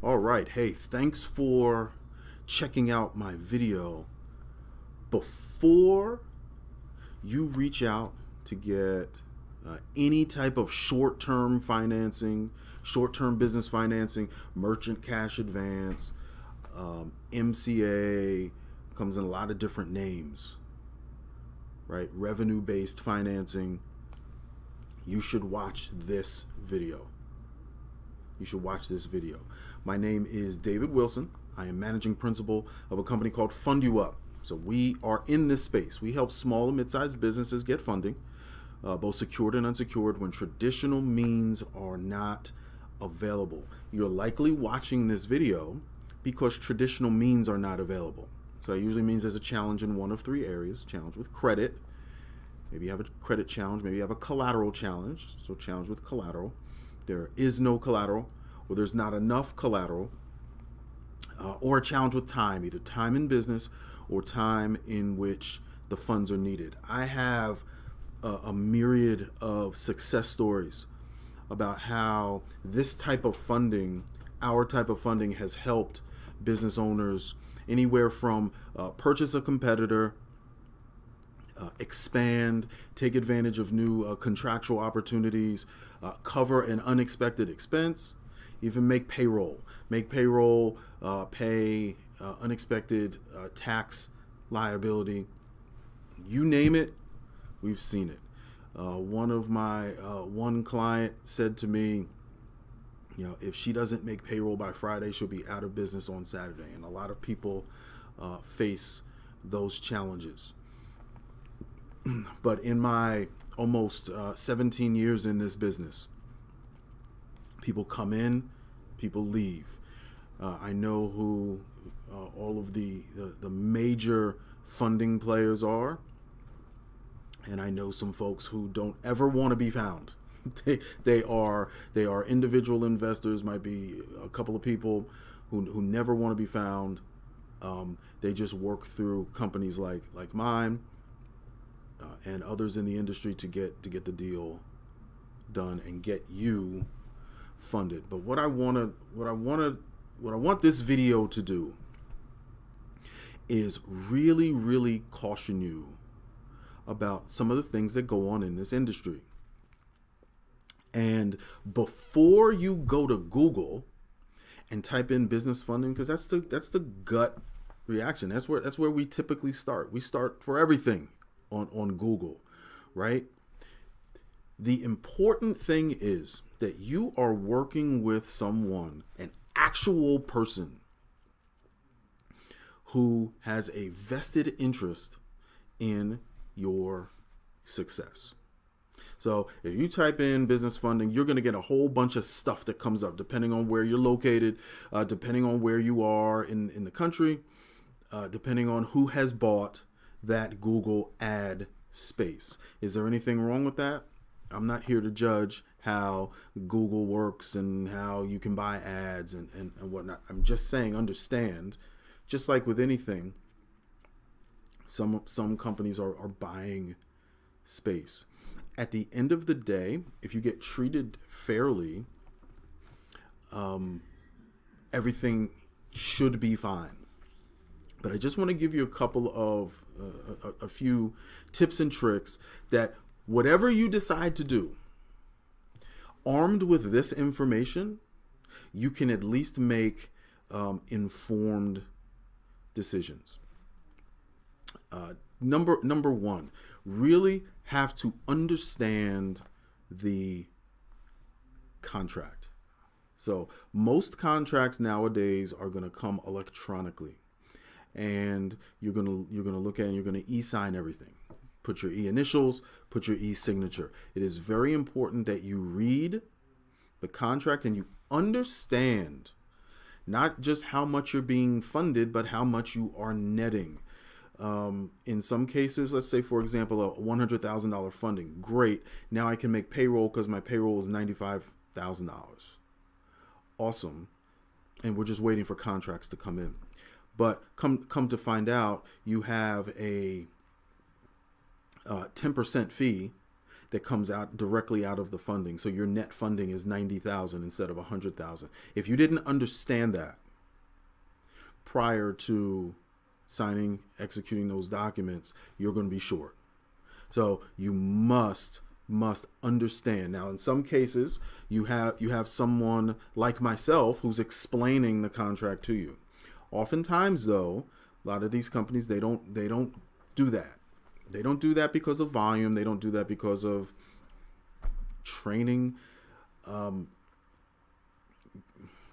All right. Hey, thanks for checking out my video. Before you reach out to get any type of short-term financing, short-term business financing, merchant cash advance, MCA, comes in a lot of different names, right? Revenue-based financing. You should watch this video. You should watch this video. My name is David Wilson. I am managing principal of a company called Fund You Up. So we are in this space. We help small and mid-sized businesses get funding, both secured and unsecured, when traditional means are not available. You're likely watching this video because traditional means are not available. So it usually means there's a challenge in one of three areas. Challenge with credit. Maybe you have a credit challenge. Maybe you have a collateral challenge. So challenge with collateral. There is no collateral, or there's not enough collateral, or a challenge with time, either time in business or time in which the funds are needed. I have a myriad of success stories about how this type of funding, our type of funding, has helped business owners anywhere from purchase a competitor, expand, take advantage of new contractual opportunities, cover an unexpected expense, even make payroll, pay unexpected tax liability. You name it, we've seen it. One client said to me, if she doesn't make payroll by Friday, she'll be out of business on Saturday. And a lot of people face those challenges. But in my almost 17 years in this business, people come in, people leave. I know who all of the major funding players are, and I know some folks who don't ever want to be found. They are individual investors, might be a couple of people who never want to be found. They just work through companies like mine and others in the industry to get the deal done and get you funded. But what I want this video to do is really caution you about some of the things that go on in this industry. And before you go to Google and type in business funding, because that's the gut reaction. That's where we typically start. We start for everything on Google, right? The important thing is that you are working with someone, an actual person, who has a vested interest in your success. So if you type in business funding, you're going to get a whole bunch of stuff that comes up depending on where you're located, depending on where you are in the country, depending on who has bought that Google ad space. Is there anything wrong with that? I'm not here to judge how Google works and how you can buy ads and whatnot. I'm just saying, understand, just like with anything, some companies are buying space. At the end of the day, if you get treated fairly, everything should be fine. But I just want to give you a couple of a few tips and tricks that whatever you decide to do, armed with this information, you can at least make informed decisions. Number one, really have to understand the contract. So most contracts nowadays are going to come electronically. And you're gonna look at it and you're gonna e-sign everything. Put your e-initials, put your e-signature. It is very important that you read the contract and you understand not just how much you're being funded, but how much you are netting. In some cases, let's say, for example, a $100,000 funding. Great. Now I can make payroll because my payroll is $95,000. Awesome. And we're just waiting for contracts to come in. But come to find out, you have a 10% fee that comes out directly out of the funding. So your net funding is 90,000 instead of 100,000. If you didn't understand that prior to executing those documents, you're going to be short. So you must understand. Now, in some cases, you have someone like myself who's explaining the contract to you. Oftentimes, though, a lot of these companies, they don't do that. They don't do that because of volume. They don't do that because of training.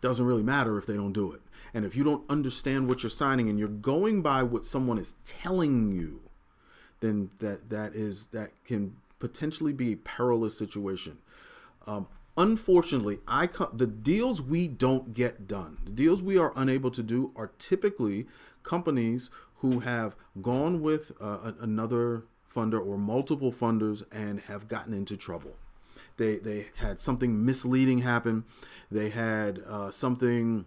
Doesn't really matter if they don't do it. And if you don't understand what you're signing and you're going by what someone is telling you, then that can potentially be a perilous situation. Unfortunately, the deals we don't get done, the deals we are unable to do, are typically companies who have gone with another funder or multiple funders and have gotten into trouble. They had something misleading happen. They had something.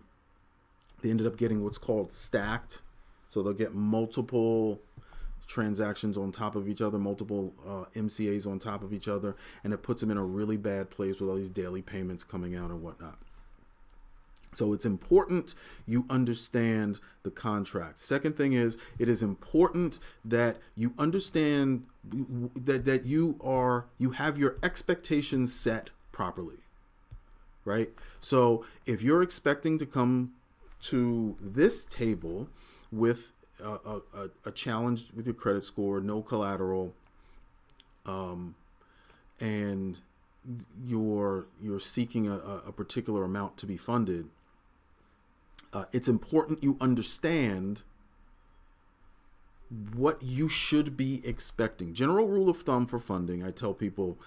They ended up getting what's called stacked. So they'll get multiple transactions on top of each other, multiple MCAs on top of each other, and it puts them in a really bad place with all these daily payments coming out and whatnot. So it's important you understand the contract. Second thing is, it is important that you understand that you have your expectations set properly, right? So if you're expecting to come to this table with a challenge with your credit score, no collateral, and you're seeking a particular amount to be funded, it's important you understand what you should be expecting. General rule of thumb for funding, I tell people,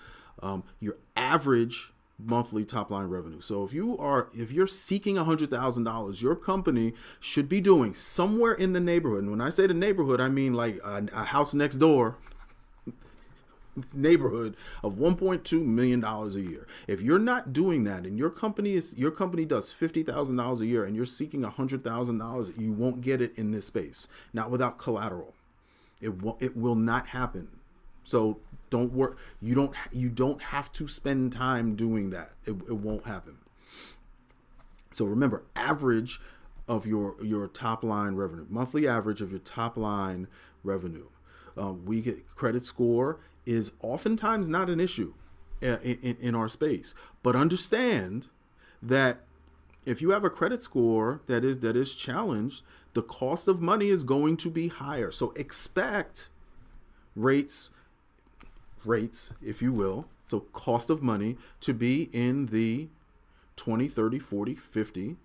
your average monthly top line revenue. So if you're seeking $100,000, your company should be doing somewhere in the neighborhood. And when I say the neighborhood, I mean like a house next door neighborhood of $1.2 million a year. If you're not doing that and your company does $50,000 a year and you're seeking $100,000, you won't get it in this space. Not without collateral. It will not happen. So don't work. You don't have to spend time doing that. It won't happen. So remember, average of your top line revenue, monthly average of your top line revenue. We get credit score is oftentimes not an issue in our space, but understand that if you have a credit score that is challenged, the cost of money is going to be higher. So expect rates, if you will, so cost of money to be in the 20, 30, 40, 50%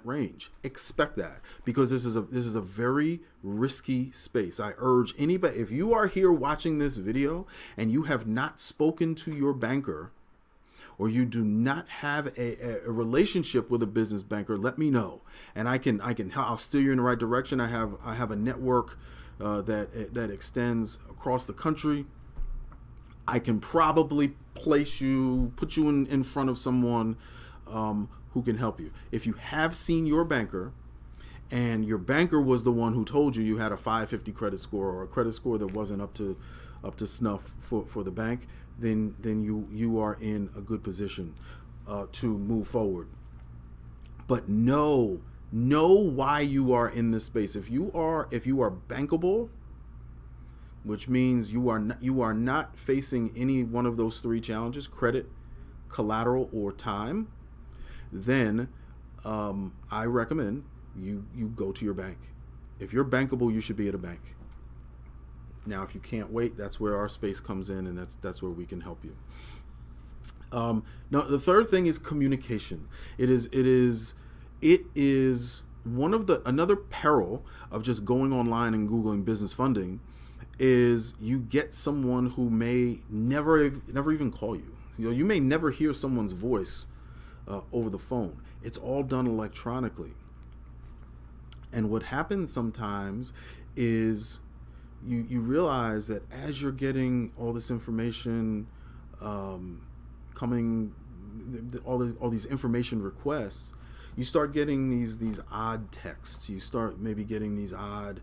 range. Expect that, because this is a very risky space. I urge anybody, if you are here watching this video and you have not spoken to your banker, or you do not have a relationship with a business banker, let me know, and I'll steer you in the right direction. I have a network that extends across the country. I can probably put you in front of someone who can help you. If you have seen your banker and your banker was the one who told you had a 550 credit score, or a credit score that wasn't up to snuff for the bank, then you are in a good position to move forward. But know why you are in this space. If you are bankable, which means you are not facing any one of those three challenges: credit, collateral, or time, then I recommend you go to your bank. If you're bankable, you should be at a bank. Now, if you can't wait, that's where our space comes in, and that's where we can help you. Now, the third thing is communication. It is another peril of just going online and Googling business funding is you get someone who may never even call you. You may never hear someone's voice over the phone. It's all done electronically. And what happens sometimes is you realize that as you're getting all this information coming, all these information requests, you start getting these odd texts. You start maybe getting these odd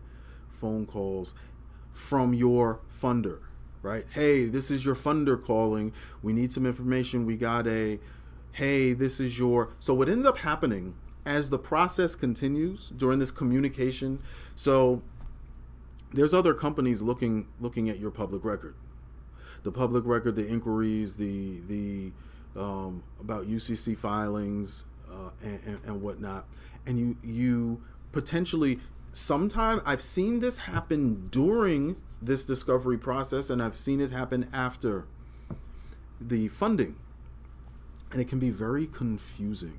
phone calls from your funder. right? Hey, this is your funder calling. We need some information. We got hey, this is your. So what ends up happening as the process continues during this communication, so there's other companies looking at your public record, the inquiries, the about UCC filings and whatnot, and you potentially, sometime I've seen this happen during this discovery process, and I've seen it happen after the funding, and it can be very confusing.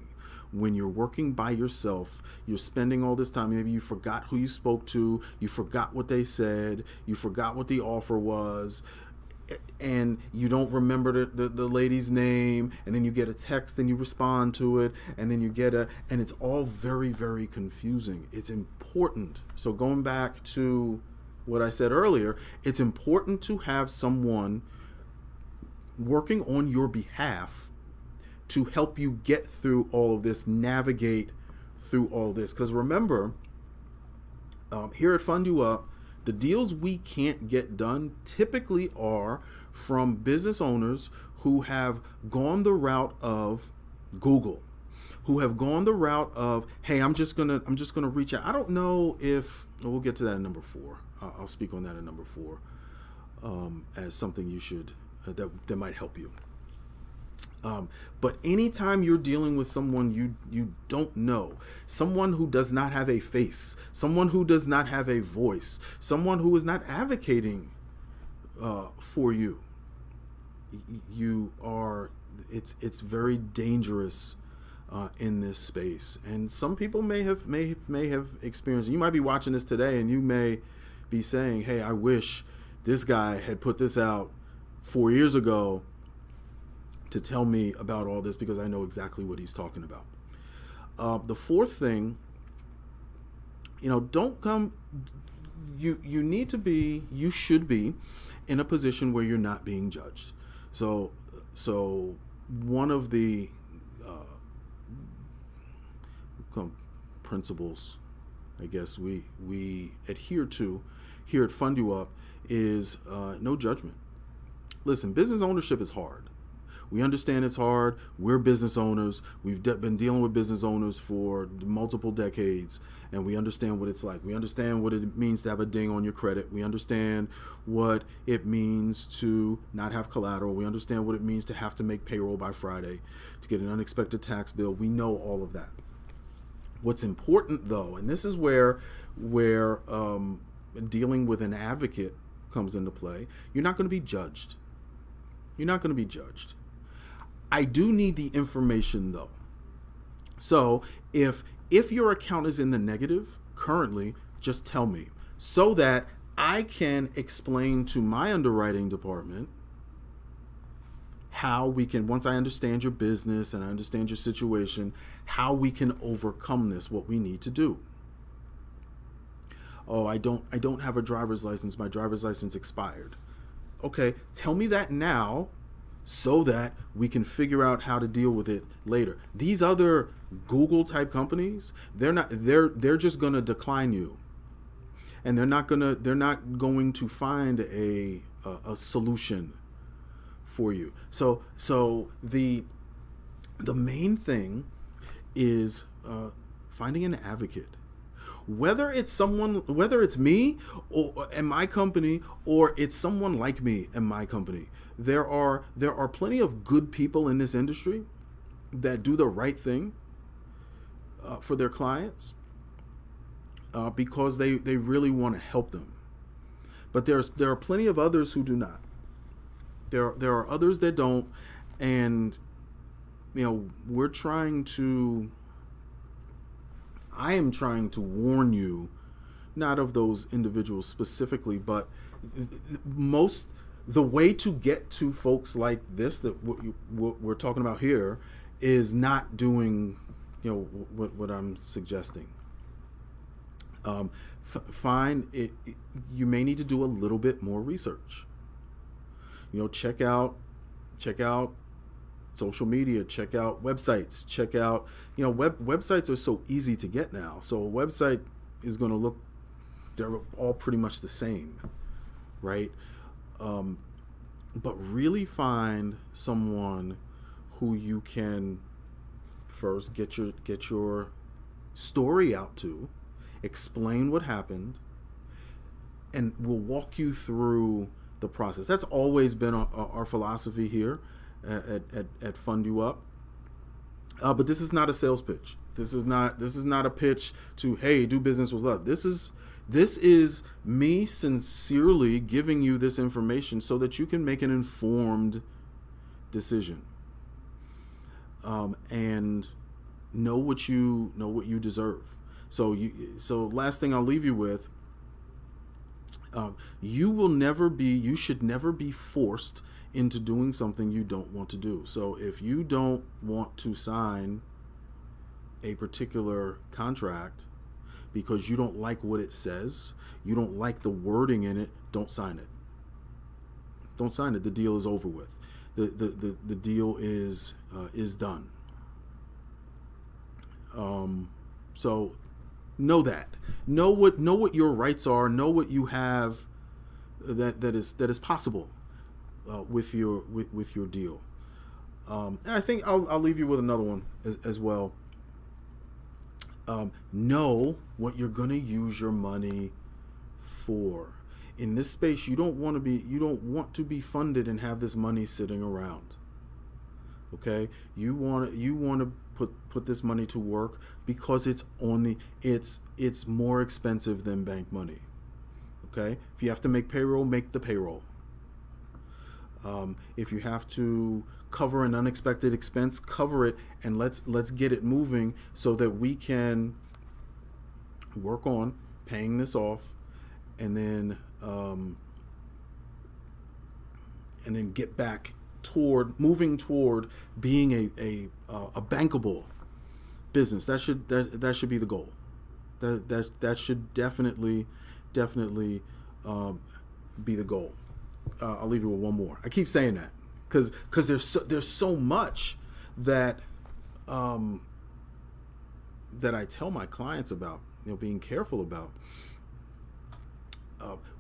When you're working by yourself, you're spending all this time. Maybe you forgot who you spoke to, you forgot what they said, you forgot what the offer was, and you don't remember the lady's name, and then you get a text and you respond to it, and then you get and it's all very, very confusing. It's important. So going back to what I said earlier, it's important to have someone working on your behalf to help you get through all of this, navigate through all this. Because remember, here at Fund You Up, the deals we can't get done typically are from business owners who have gone the route of Google, who have gone the route of, hey, I'm just gonna reach out. I don't know if we'll get to that in number 4. I'll speak on that in number 4 as something you should that might help you. But anytime you're dealing with someone you don't know, someone who does not have a face, someone who does not have a voice, someone who is not advocating for you, it's very dangerous in this space. And some people may have experienced. You might be watching this today, and you may be saying, "Hey, I wish this guy had put this out 4 years ago to tell me about all this, because I know exactly what he's talking about." The fourth thing, don't come. You should be in a position where you're not being judged. So one of the principles, I guess, we adhere to here at Fund You Up is no judgment. Listen, business ownership is hard. We understand it's hard. We're business owners. We've been dealing with business owners for multiple decades, and we understand what it's like. We understand what it means to have a ding on your credit. We understand what it means to not have collateral. We understand what it means to have to make payroll by Friday, to get an unexpected tax bill. We know all of that. What's important, though, and this is where dealing with an advocate comes into play, you're not going to be judged. You're not going to be judged. I do need the information, though. So if your account is in the negative currently, just tell me, so that I can explain to my underwriting department how we can, once I understand your business and I understand your situation, how we can overcome this, what we need to do. Oh, I don't have a driver's license. My driver's license expired. Okay, tell me that now, so that we can figure out how to deal with it later. These other Google type companies, they're just gonna decline you, and they're not going to find a solution for you. So the main thing is finding an advocate. Whether it's me or and my company, or it's someone like me and my company, there are plenty of good people in this industry that do the right thing for their clients because they really want to help them. But there are plenty of others who do not. There are others that don't, and I am trying to warn you, not of those individuals specifically, but the way to get to folks like this, that what we're talking about here, is not doing what I'm suggesting. Find it. You may need to do a little bit more research. Check out social media, check out websites, check out, websites are so easy to get now. So a website is going to look, they're all pretty much the same, right? but really find someone who you can first get your story out to, explain what happened, and we'll walk you through the process. That's always been our philosophy here at Fund You Up. But this is not a sales pitch. This is not a pitch to, hey, do business with us. This is me sincerely giving you this information so that you can make an informed decision, and know what you deserve. So last thing I'll leave you with. You should never be forced into doing something you don't want to do. So if you don't want to sign a particular contract because you don't like what it says, you don't like the wording in it, don't sign it. Don't sign it. The deal is over with. The deal is done. So know that. Know what your rights are. Know what you have that is possible with your deal. And I think I'll leave you with another one as well. Know what you're going to use your money for. In this space, you don't want to be funded and have this money sitting around. Okay, you want to put this money to work because it's more expensive than bank money. Okay, if you have to make payroll, make the payroll. If you have to cover an unexpected expense, cover it, and let's get it moving so that we can work on paying this off, and then get back moving toward being a bankable business. That should be the goal. That should definitely be the goal. I'll leave you with one more. I keep saying that because there's so much that that I tell my clients about, being careful about.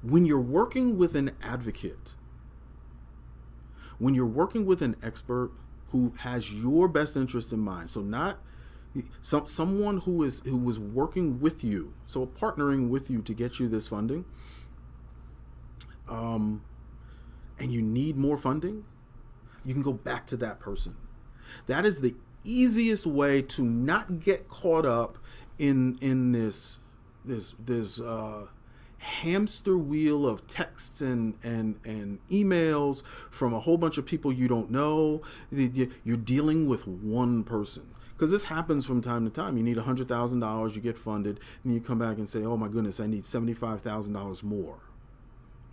When you're working with an advocate, when you're working with an expert who has your best interest in mind, so not someone who was working with you, so partnering with you to get you this funding, and you need more funding, you can go back to that person. That is the easiest way to not get caught up in this hamster wheel of texts and emails from a whole bunch of people you don't know. You're dealing with one person, because this happens from time to time. You need $100,000, you get funded, and you come back and say, oh my goodness, I need $75,000 more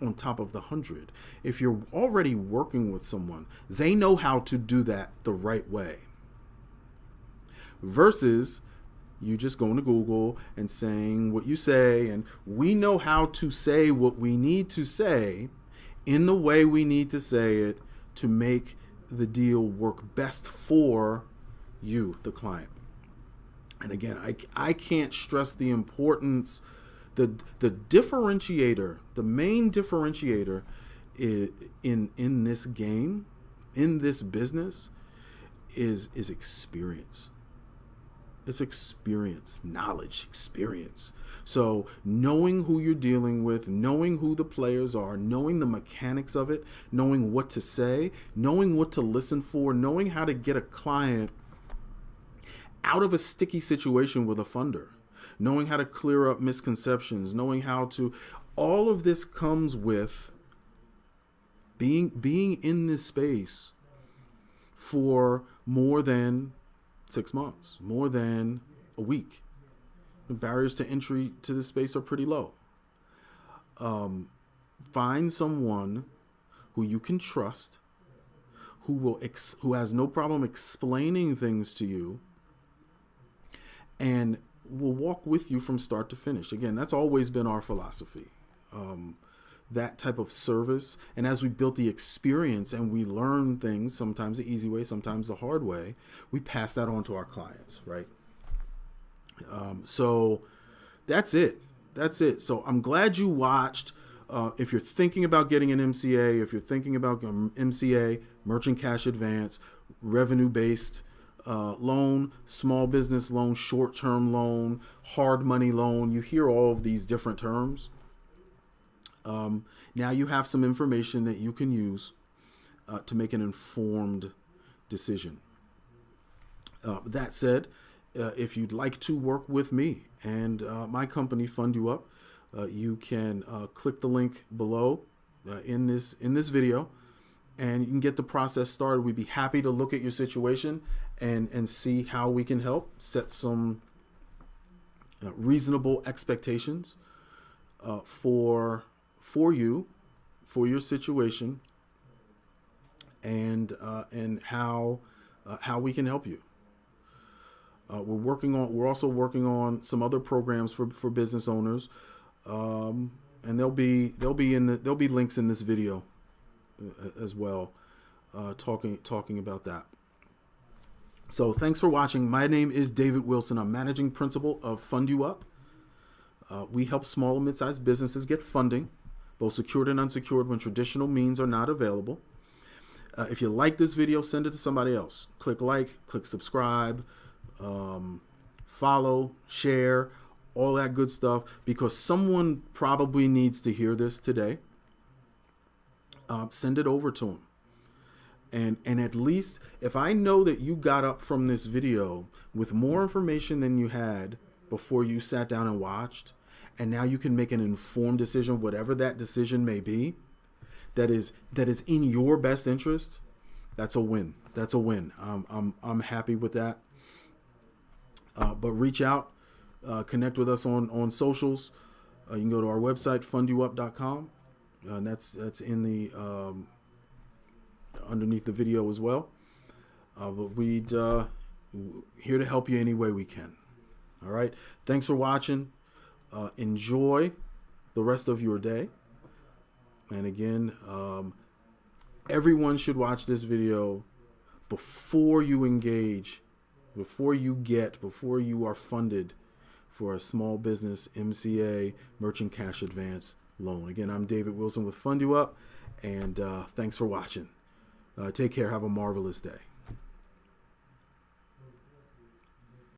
on top of the 100. If you're already working with someone, they know how to do that the right way, versus you just going to Google and saying what you say, and we know how to say what we need to say in the way we need to say it to make the deal work best for you, the client. And again, I can't stress the importance, the differentiator, the main differentiator in this game, in this business, is experience. It's experience, knowledge, experience. So knowing who you're dealing with, knowing who the players are, knowing the mechanics of it, knowing what to say, knowing what to listen for, knowing how to get a client out of a sticky situation with a funder, knowing how to clear up misconceptions, knowing how to, all of this comes with being in this space for more than 6 months, more than a week. The barriers to entry to this space are pretty low. Find someone who you can trust, who has no problem explaining things to you, and will walk with you from start to finish. Again, that's always been our philosophy. That type of service. And as we built the experience and we learn things, sometimes the easy way, sometimes the hard way, we pass that on to our clients, right? So that's it. So I'm glad you watched. if you're thinking about getting an MCA, if you're thinking about MCA, merchant cash advance, revenue-based loan, small business loan, short-term loan, hard money loan, you hear all of these different terms. Now you have some information that you can use to make an informed decision. That said, if you'd like to work with me and my company, Fund You Up, you can click the link below in this video, and you can get the process started. We'd be happy to look at your situation and see how we can help set some reasonable expectations for you, for your situation, and how we can help you. We're also working on some other programs for business owners, and there'll be links in this video as well, talking about that. So thanks for watching. My name is David Wilson. I'm managing principal of Fund You Up. We help small and mid-sized businesses get funding, both secured and unsecured, when traditional means are not available. If you like this video, send it to somebody else. Click like, click subscribe, follow, share, all that good stuff, because someone probably needs to hear this today. Send it over to them. And at least if I know that you got up from this video with more information than you had before you sat down and watched, and now you can make an informed decision, whatever that decision may be, that is in your best interest, that's a win. That's a win. I'm happy with that. But reach out, connect with us on socials. You can go to our website, fundyouup.com, and that's in the underneath the video as well. But we'd here to help you any way we can. All right. Thanks for watching. Enjoy the rest of your day. And again, everyone should watch this video before you engage, before you are funded for a small business MCA merchant cash advance loan. Again, I'm David Wilson with Fund You Up, and thanks for watching. Take care. Have a marvelous day.